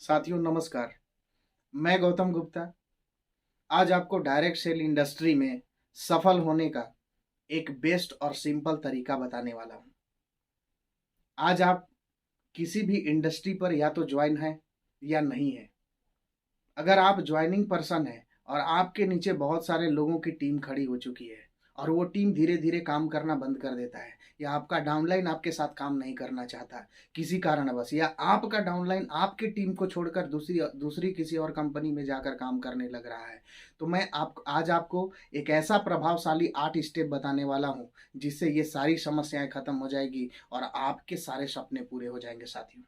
साथियों नमस्कार। मैं गौतम गुप्ता आज आपको डायरेक्ट सेल इंडस्ट्री में सफल होने का एक बेस्ट और सिंपल तरीका बताने वाला हूं। आज आप किसी भी इंडस्ट्री पर या तो ज्वाइन है या नहीं है। अगर आप ज्वाइनिंग पर्सन है और आपके नीचे बहुत सारे लोगों की टीम खड़ी हो चुकी है और वो टीम धीरे धीरे काम करना बंद कर देता है या आपका डाउनलाइन आपके साथ काम नहीं करना चाहता किसी कारणवश, या आपका डाउनलाइन आपकी टीम को छोड़कर दूसरी दूसरी किसी और कंपनी में जाकर काम करने लग रहा है, तो मैं आप आज आपको एक ऐसा प्रभावशाली 8 स्टेप बताने वाला हूं जिससे ये सारी समस्याएं खत्म हो जाएगी और आपके सारे सपने पूरे हो जाएंगे साथियों।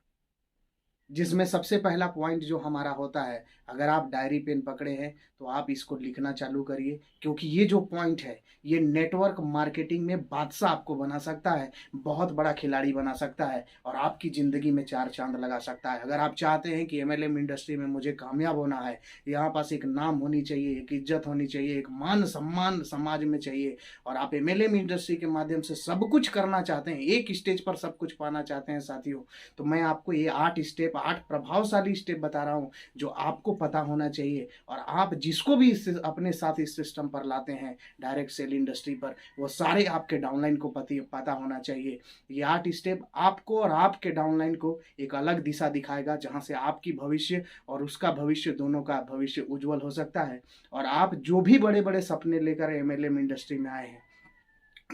जिसमें सबसे पहला पॉइंट जो हमारा होता है, अगर आप डायरी पेन पकड़े हैं तो आप इसको लिखना चालू करिए, क्योंकि ये जो पॉइंट है ये नेटवर्क मार्केटिंग में बादशाह आपको बना सकता है, बहुत बड़ा खिलाड़ी बना सकता है और आपकी ज़िंदगी में चार चांद लगा सकता है। अगर आप चाहते हैं कि एमएलएम इंडस्ट्री में मुझे कामयाब होना है, यहाँ पास एक नाम होनी चाहिए, एक इज्जत होनी चाहिए, एक मान सम्मान समाज में चाहिए और आप एमएलएम इंडस्ट्री के माध्यम से सब कुछ करना चाहते हैं, एक स्टेज पर सब कुछ पाना चाहते हैं साथियों, तो मैं आपको ये 8 स्टेप, 8 प्रभावशाली स्टेप बता रहा हूं जो आपको पता होना चाहिए। और आप जिसको भी अपने साथ इस सिस्टम पर लाते हैं डायरेक्ट सेल इंडस्ट्री पर, वो सारे आपके डाउनलाइन को पता होना चाहिए। ये 8 स्टेप आपको और आपके डाउनलाइन को एक अलग दिशा दिखाएगा, जहां से आपकी भविष्य और उसका भविष्य, दोनों का भविष्य उज्जवल हो सकता है और आप जो भी बड़े बड़े सपने लेकर एमएलएम इंडस्ट्री में आए हैं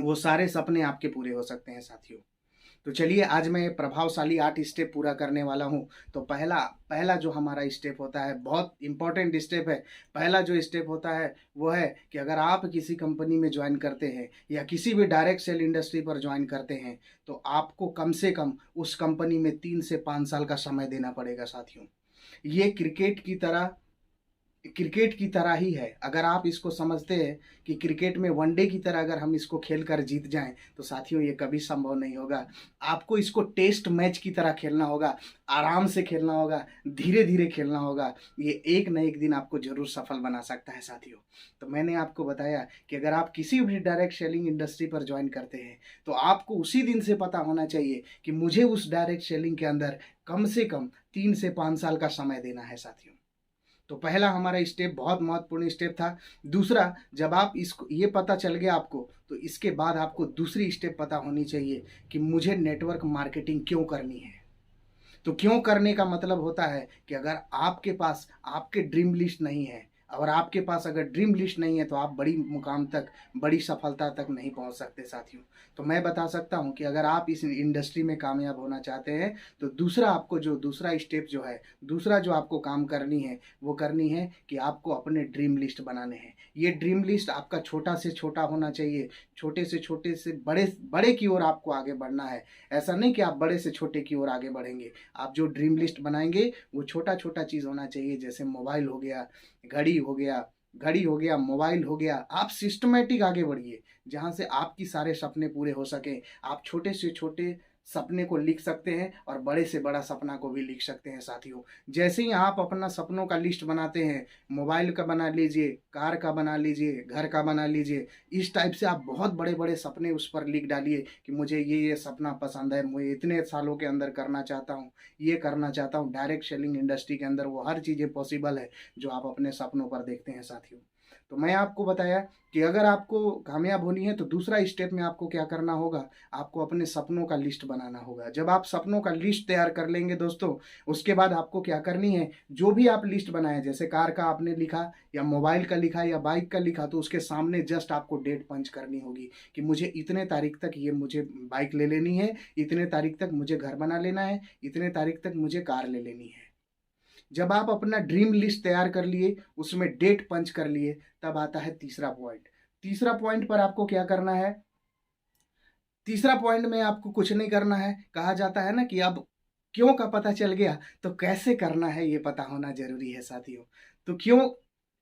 वो सारे सपने आपके पूरे हो सकते हैं साथियों। तो चलिए आज मैं प्रभावशाली 8 स्टेप पूरा करने वाला हूं। तो पहला पहला जो हमारा स्टेप होता है, बहुत इंपॉर्टेंट स्टेप है। पहला जो स्टेप होता है वो है कि अगर आप किसी कंपनी में ज्वाइन करते हैं या किसी भी डायरेक्ट सेल इंडस्ट्री पर ज्वाइन करते हैं तो आपको कम से कम उस कंपनी में 3 से 5 साल का समय देना पड़ेगा साथियों। ये क्रिकेट की तरह ही है। अगर आप इसको समझते हैं कि क्रिकेट में वनडे की तरह अगर हम इसको खेल कर जीत जाएं तो साथियों ये कभी संभव नहीं होगा। आपको इसको टेस्ट मैच की तरह खेलना होगा, आराम से खेलना होगा, धीरे धीरे खेलना होगा। ये एक न एक दिन आपको जरूर सफल बना सकता है साथियों। तो मैंने आपको बताया कि अगर आप किसी भी डायरेक्ट सेलिंग इंडस्ट्री पर ज्वाइन करते हैं तो आपको उसी दिन से पता होना चाहिए कि मुझे उस डायरेक्ट सेलिंग के अंदर कम से कम 3 से 5 साल का समय देना है साथियों। तो पहला हमारा स्टेप बहुत महत्वपूर्ण स्टेप था। दूसरा, जब आप इसको ये पता चल गया आपको, तो इसके बाद आपको दूसरी स्टेप पता होनी चाहिए कि मुझे नेटवर्क मार्केटिंग क्यों करनी है। तो क्यों करने का मतलब होता है कि अगर आपके पास आपके ड्रीम लिस्ट नहीं है और आपके पास अगर ड्रीम लिस्ट नहीं है तो आप बड़ी मुकाम तक, बड़ी सफलता तक नहीं पहुंच सकते साथियों। तो मैं बता सकता हूं कि अगर आप इस इंडस्ट्री में कामयाब होना चाहते हैं तो दूसरा स्टेप जो है, दूसरा जो आपको काम करनी है वो करनी है कि आपको अपने ड्रीम लिस्ट बनाने हैं। ये ड्रीम लिस्ट आपका छोटा से छोटा होना चाहिए, छोटे से बड़े बड़े की ओर आपको आगे बढ़ना है। ऐसा नहीं कि आप बड़े से छोटे की ओर आगे बढ़ेंगे। आप जो ड्रीम लिस्ट बनाएंगे वो छोटा छोटा चीज़ होना चाहिए, जैसे मोबाइल हो गया, घड़ी हो गया, मोबाइल हो गया। आप सिस्टमेटिक आगे बढ़िए जहाँ से आपकी सारे सपने पूरे हो सके। आप छोटे से छोटे सपने को लिख सकते हैं और बड़े से बड़ा सपना को भी लिख सकते हैं साथियों। जैसे ही आप अपना सपनों का लिस्ट बनाते हैं, मोबाइल का बना लीजिए, कार का बना लीजिए, घर का बना लीजिए, इस टाइप से आप बहुत बड़े बड़े सपने उस पर लिख डालिए कि मुझे ये सपना पसंद है, मुझे इतने सालों के अंदर करना चाहता हूँ, ये करना चाहता हूँ। डायरेक्ट सेलिंग इंडस्ट्री के अंदर वो हर चीज़ें पॉसिबल है जो आप अपने सपनों पर देखते हैं साथियों। तो मैं आपको बताया कि अगर आपको कामयाब होनी है तो दूसरा स्टेप में आपको क्या करना होगा, आपको अपने सपनों का लिस्ट बनाना होगा। जब आप सपनों का लिस्ट तैयार कर लेंगे दोस्तों, उसके बाद आपको क्या करनी है, जो भी आप लिस्ट बनाए, जैसे कार का आपने लिखा या मोबाइल का लिखा या बाइक का लिखा, तो उसके सामने जस्ट आपको डेट पंच करनी होगी कि मुझे इतने तारीख तक ये मुझे बाइक ले लेनी है, इतने तारीख तक मुझे घर बना लेना है, इतने तारीख तक मुझे कार ले लेनी है। जब आप अपना ड्रीम लिस्ट तैयार कर लिए, उसमें डेट पंच कर लिए, तब आता है तीसरा पॉइंट। तीसरा पॉइंट पर आपको क्या करना है, तीसरा पॉइंट में आपको कुछ नहीं करना है। कहा जाता है ना कि अब क्यों का पता चल गया तो कैसे करना है ये पता होना जरूरी है साथियों। तो क्यों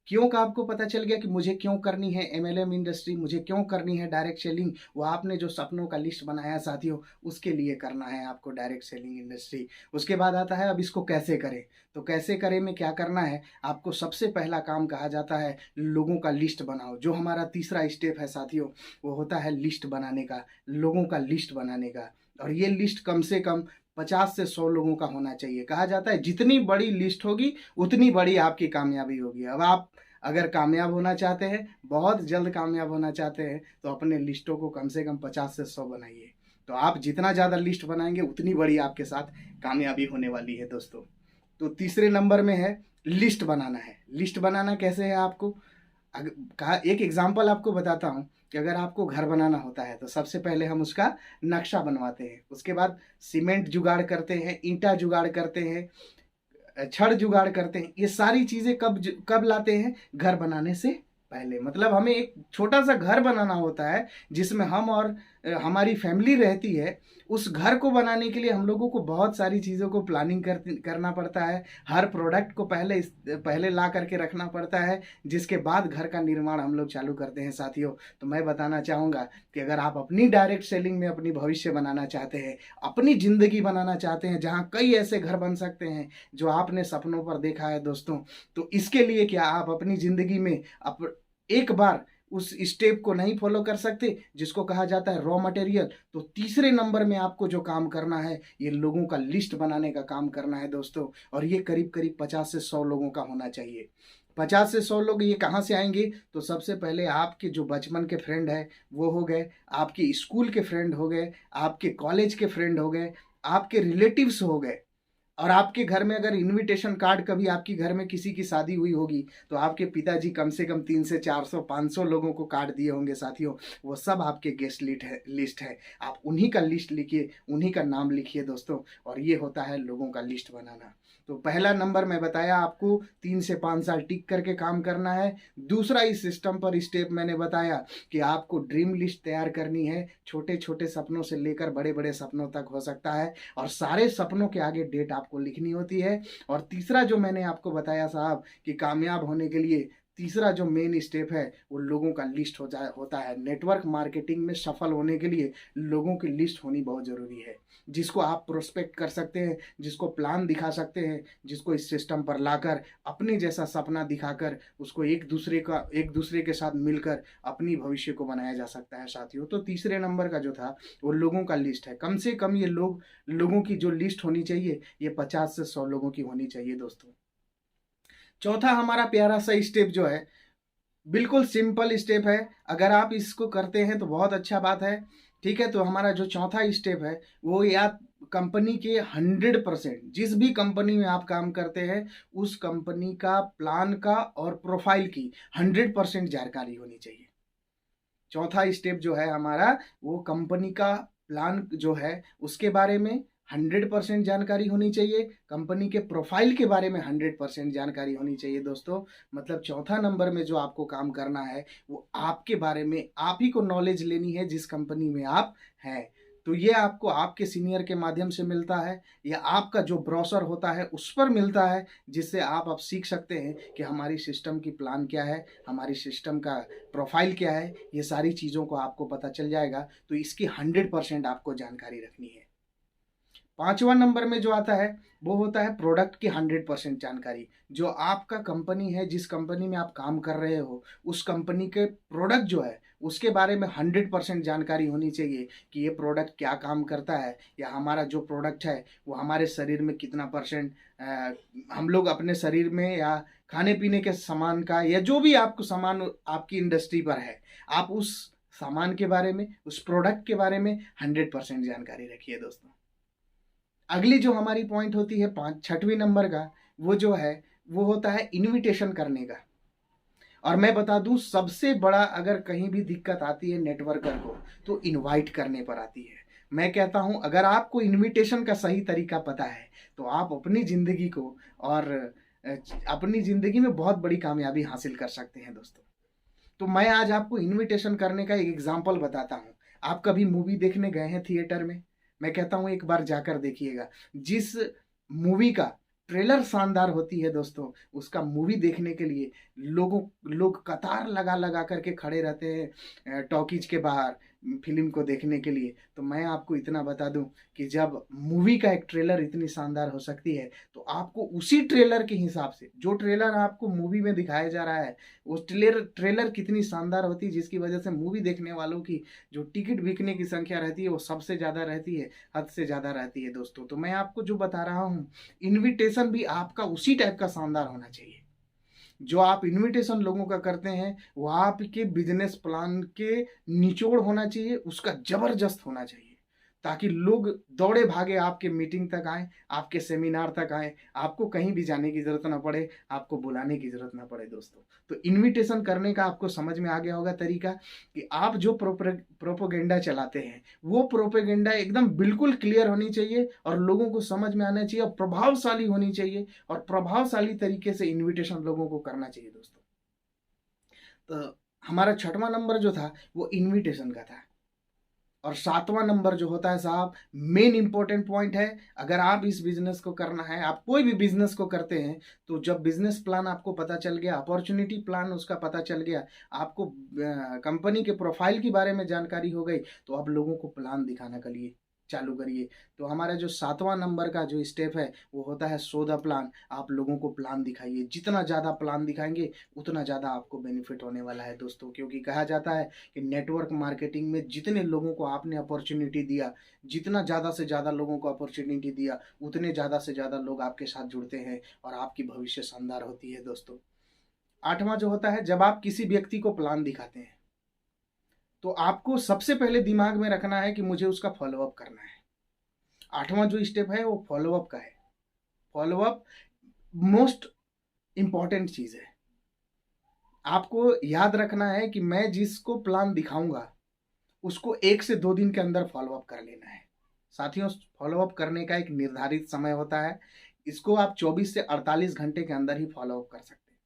क्यों का आपको पता चल गया कि मुझे क्यों करनी है एमएलएम इंडस्ट्री, मुझे क्यों करनी है डायरेक्ट सेलिंग, वो आपने जो सपनों का लिस्ट बनाया साथियों उसके लिए करना है आपको डायरेक्ट सेलिंग इंडस्ट्री। उसके बाद आता है अब इसको कैसे करें। तो कैसे करें में क्या करना है, आपको सबसे पहला काम कहा जाता है लोगों का लिस्ट बनाओ। जो हमारा तीसरा स्टेप है साथियों वो होता है लिस्ट बनाने का, लोगों का लिस्ट बनाने का। और ये लिस्ट कम से कम 50 से 100 लोगों का होना चाहिए। कहा जाता है जितनी बड़ी लिस्ट होगी उतनी बड़ी आपकी कामयाबी होगी। अब आप अगर कामयाब होना चाहते हैं, बहुत जल्द कामयाब होना चाहते हैं, तो अपने लिस्टों को कम से कम 50 से 100 बनाइए। तो आप जितना ज़्यादा लिस्ट बनाएंगे उतनी बड़ी आपके साथ कामयाबी होने वाली है दोस्तों। तो तीसरे नंबर में है लिस्ट बनाना है। लिस्ट बनाना कैसे है आपको कहा, एक एग्जाम्पल आपको बताता हूँ कि अगर आपको घर बनाना होता है तो सबसे पहले हम उसका नक्शा बनवाते हैं, उसके बाद सीमेंट जुगाड़ करते हैं, ईंटा जुगाड़ करते हैं, छड़ जुगाड़ करते हैं। ये सारी चीज़ें कब लाते हैं? घर बनाने से पहले। मतलब हमें एक छोटा सा घर बनाना होता है जिसमें हम और हमारी फैमिली रहती है। उस घर को बनाने के लिए हम लोगों को बहुत सारी चीज़ों को प्लानिंग करना पड़ता है। हर प्रोडक्ट को पहले ला करके रखना पड़ता है, जिसके बाद घर का निर्माण हम लोग चालू करते हैं साथियों। तो मैं बताना चाहूँगा कि अगर आप अपनी डायरेक्ट सेलिंग में अपनी भविष्य बनाना चाहते हैं, अपनी ज़िंदगी बनाना चाहते हैं जहाँ कई ऐसे घर बन सकते हैं जो आपने सपनों पर देखा है दोस्तों, तो इसके लिए क्या आप अपनी ज़िंदगी में एक बार उस स्टेप को नहीं फॉलो कर सकते जिसको कहा जाता है रॉ मटेरियल, तो तीसरे नंबर में आपको जो काम करना है ये लोगों का लिस्ट बनाने का काम करना है दोस्तों। और ये करीब करीब 50 से 100 लोगों का होना चाहिए। 50 से 100 लोग ये कहाँ से आएंगे? तो सबसे पहले आपके जो बचपन के फ्रेंड है वो हो गए, आपके स्कूल के फ्रेंड हो गए, आपके कॉलेज के फ्रेंड हो गए, आपके रिलेटिव्स हो गए। और आपके घर में अगर इनविटेशन कार्ड, कभी आपकी घर में किसी की शादी हुई होगी तो आपके पिताजी कम से कम 300 से 400 500 लोगों को कार्ड दिए होंगे साथियों। वो सब आपके गेस्ट लिस्ट है। आप उन्हीं का लिस्ट लिखिए, उन्हीं का नाम लिखिए दोस्तों। और ये होता है लोगों का लिस्ट बनाना। तो पहला नंबर मैं बताया आपको 3 से 5 साल टिक करके काम करना है। दूसरा इस सिस्टम पर स्टेप मैंने बताया कि आपको ड्रीम लिस्ट तैयार करनी है। छोटे छोटे सपनों से लेकर बड़े बड़े सपनों तक हो सकता है, और सारे सपनों के आगे डेट आपको लिखनी होती है। और तीसरा जो मैंने आपको बताया साहब कि कामयाब होने के लिए तीसरा जो मेन स्टेप है वो लोगों का लिस्ट होता है। नेटवर्क मार्केटिंग में सफल होने के लिए लोगों की लिस्ट होनी बहुत ज़रूरी है, जिसको आप प्रोस्पेक्ट कर सकते हैं, जिसको प्लान दिखा सकते हैं, जिसको इस सिस्टम पर लाकर अपने जैसा सपना दिखाकर उसको एक दूसरे के साथ मिलकर अपनी भविष्य को बनाया जा सकता है साथियों। तो तीसरे नंबर का जो था वो लोगों का लिस्ट है। कम से कम ये लोगों की जो लिस्ट होनी चाहिए ये 50 से 100 लोगों की होनी चाहिए दोस्तों। चौथा हमारा प्यारा सा स्टेप जो है, बिल्कुल सिंपल स्टेप है। अगर आप इसको करते हैं तो बहुत अच्छा बात है, ठीक है। तो हमारा जो चौथा स्टेप है वो या कंपनी के 100%, जिस भी कंपनी में आप काम करते हैं उस कंपनी का प्लान का और प्रोफाइल की 100% जानकारी होनी चाहिए। चौथा स्टेप जो है हमारा वो कंपनी का प्लान जो है उसके बारे में 100% जानकारी होनी चाहिए, कंपनी के प्रोफाइल के बारे में 100% जानकारी होनी चाहिए दोस्तों। मतलब चौथा नंबर में जो आपको काम करना है वो आपके बारे में, आप ही को नॉलेज लेनी है जिस कंपनी में आप हैं। तो ये आपको आपके सीनियर के माध्यम से मिलता है या आपका जो ब्रोशर होता है उस पर मिलता है, जिससे आप सीख सकते हैं कि हमारी सिस्टम की प्लान क्या है, हमारी सिस्टम का प्रोफाइल क्या है। ये सारी चीज़ों को आपको पता चल जाएगा। तो इसकी 100% आपको जानकारी रखनी है। पांचवा नंबर में जो आता है वो होता है प्रोडक्ट की 100% जानकारी। जो आपका कंपनी है, जिस कंपनी में आप काम कर रहे हो, उस कंपनी के प्रोडक्ट जो है उसके बारे में 100% जानकारी होनी चाहिए कि ये प्रोडक्ट क्या काम करता है, या हमारा जो प्रोडक्ट है वो हमारे शरीर में कितना परसेंट, हम लोग अपने शरीर में या खाने पीने के सामान का, या जो भी आपको सामान आपकी इंडस्ट्री पर है, आप उस सामान के बारे में, उस प्रोडक्ट के बारे में 100% जानकारी रखिए दोस्तों। अगली जो हमारी पॉइंट होती है छठवीं नंबर का, वो जो है वो होता है इनविटेशन करने का। और मैं बता दूं सबसे बड़ा अगर कहीं भी दिक्कत आती है नेटवर्कर को तो इनवाइट करने पर आती है। मैं कहता हूं अगर आपको इनविटेशन का सही तरीका पता है तो आप अपनी ज़िंदगी को और अपनी ज़िंदगी में बहुत बड़ी कामयाबी हासिल कर सकते हैं दोस्तों। तो मैं आज आपको इनविटेशन करने का एक एग्जाम्पल बताता हूँ। आप कभी मूवी देखने गए हैं थिएटर में? मैं कहता हूँ एक बार जाकर देखिएगा। जिस मूवी का ट्रेलर शानदार होती है दोस्तों, उसका मूवी देखने के लिए लोग कतार लगा लगा करके खड़े रहते हैं टॉकीज के बाहर। फिल्म को देखने के लिए, तो मैं आपको इतना बता दूं कि जब मूवी का एक ट्रेलर इतनी शानदार हो सकती है, तो आपको उसी ट्रेलर के हिसाब से, जो ट्रेलर आपको मूवी में दिखाया जा रहा है, वो ट्रेलर कितनी शानदार होती है, जिसकी वजह से मूवी देखने वालों की जो टिकट बिकने की संख्या रहती है वो सबसे ज़्यादा रहती है, हद से ज़्यादा रहती है दोस्तों। तो मैं आपको जो बता रहा हूँ, इन्विटेशन भी आपका उसी टाइप का शानदार होना चाहिए। जो आप इनविटेशन लोगों का करते हैं वो आपके बिजनेस प्लान के निचोड़ होना चाहिए, उसका जबरदस्त होना चाहिए, ताकि लोग दौड़े भागे आपके मीटिंग तक आए, आपके सेमिनार तक आए, आपको कहीं भी जाने की जरूरत ना पड़े, आपको बुलाने की जरूरत ना पड़े दोस्तों। तो इनविटेशन करने का आपको समझ में आ गया होगा तरीका, कि आप जो प्रोपोगेंडा चलाते हैं वो प्रोपोगेंडा एकदम बिल्कुल क्लियर होनी चाहिए और लोगों को समझ में आना चाहिए और प्रभावशाली होनी चाहिए, और प्रभावशाली तरीके से इनविटेशन लोगों को करना चाहिए दोस्तों। तो हमारा 6वां नंबर जो था वो इनविटेशन का था। और 7वां नंबर जो होता है साहब, मेन इंपॉर्टेंट पॉइंट है। अगर आप इस बिजनेस को करना है, आप कोई भी बिजनेस को करते हैं, तो जब बिजनेस प्लान आपको पता चल गया, अपॉर्चुनिटी प्लान उसका पता चल गया, आपको कंपनी के प्रोफाइल के बारे में जानकारी हो गई, तो आप लोगों को प्लान दिखाना के लिए चालू करिए। तो हमारा जो 7वां नंबर का जो स्टेप है वो होता है शो द प्लान। आप लोगों को प्लान दिखाइए, जितना ज़्यादा प्लान दिखाएंगे उतना ज़्यादा आपको बेनिफिट होने वाला है दोस्तों। क्योंकि कहा जाता है कि नेटवर्क मार्केटिंग में जितने लोगों को आपने अपॉर्चुनिटी दिया, जितना ज़्यादा से ज़्यादा लोगों को अपॉर्चुनिटी दिया, उतने ज़्यादा से ज़्यादा लोग आपके साथ जुड़ते हैं और आपकी भविष्य शानदार होती है दोस्तों। 8वां जो होता है, जब आप किसी व्यक्ति को प्लान दिखाते हैं तो आपको सबसे पहले दिमाग में रखना है कि मुझे उसका फॉलोअप करना है। 8वां जो स्टेप है वो फॉलोअप का है। फॉलोअप मोस्ट इंपॉर्टेंट चीज है। आपको याद रखना है कि मैं जिसको प्लान दिखाऊंगा उसको 1 से 2 दिन के अंदर फॉलोअप कर लेना है। साथियों, फॉलोअप करने का एक निर्धारित समय होता है, इसको आप 24 से 48 घंटे के अंदर ही फॉलोअप कर सकते हैं।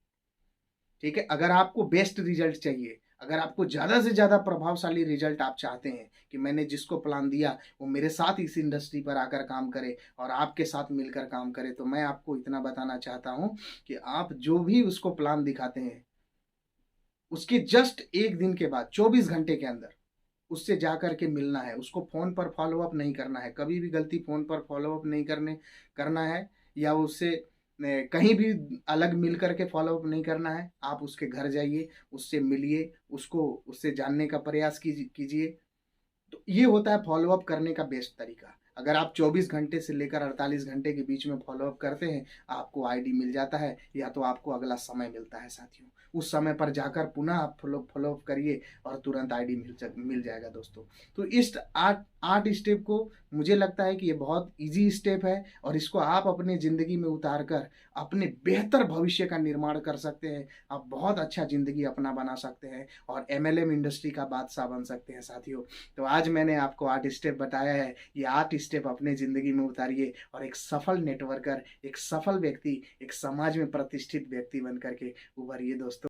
ठीक है, अगर आपको बेस्ट रिजल्ट चाहिए, अगर आपको ज़्यादा से ज़्यादा प्रभावशाली रिजल्ट आप चाहते हैं कि मैंने जिसको प्लान दिया वो मेरे साथ इस इंडस्ट्री पर आकर काम करे और आपके साथ मिलकर काम करे, तो मैं आपको इतना बताना चाहता हूँ कि आप जो भी उसको प्लान दिखाते हैं उसके जस्ट 1 दिन के बाद 24 घंटे के अंदर उससे जा कर के मिलना है। उसको फ़ोन पर फॉलोअप नहीं करना है, कभी भी गलती फ़ोन पर फॉलोअप नहीं करना है, या उससे कहीं भी अलग मिल करके फॉलोअप नहीं करना है। आप उसके घर जाइए, उससे मिलिए, उसको उससे जानने का प्रयास कीजिए। तो ये होता है फॉलोअप करने का बेस्ट तरीका। अगर आप 24 घंटे से लेकर 48 घंटे के बीच में फॉलोअप करते हैं, आपको आईडी मिल जाता है, या तो आपको अगला समय मिलता है साथियों। उस समय पर जाकर पुनः आप फॉलोअप करिए और तुरंत आईडी मिल जाएगा दोस्तों। तो इस 8 स्टेप को मुझे लगता है कि ये बहुत इजी स्टेप है, और इसको आप अपनी ज़िंदगी में उतार कर अपने बेहतर भविष्य का निर्माण कर सकते हैं। आप बहुत अच्छा ज़िंदगी अपना बना सकते हैं और MLM इंडस्ट्री का बादशाह बन सकते हैं साथियों। तो आज मैंने आपको 8 स्टेप बताया है, ये 8 स्टेप अपने ज़िंदगी में उतारिए और एक सफल नेटवर्कर, एक सफल व्यक्ति, एक समाज में प्रतिष्ठित व्यक्ति बन करके उभरिए दोस्तों।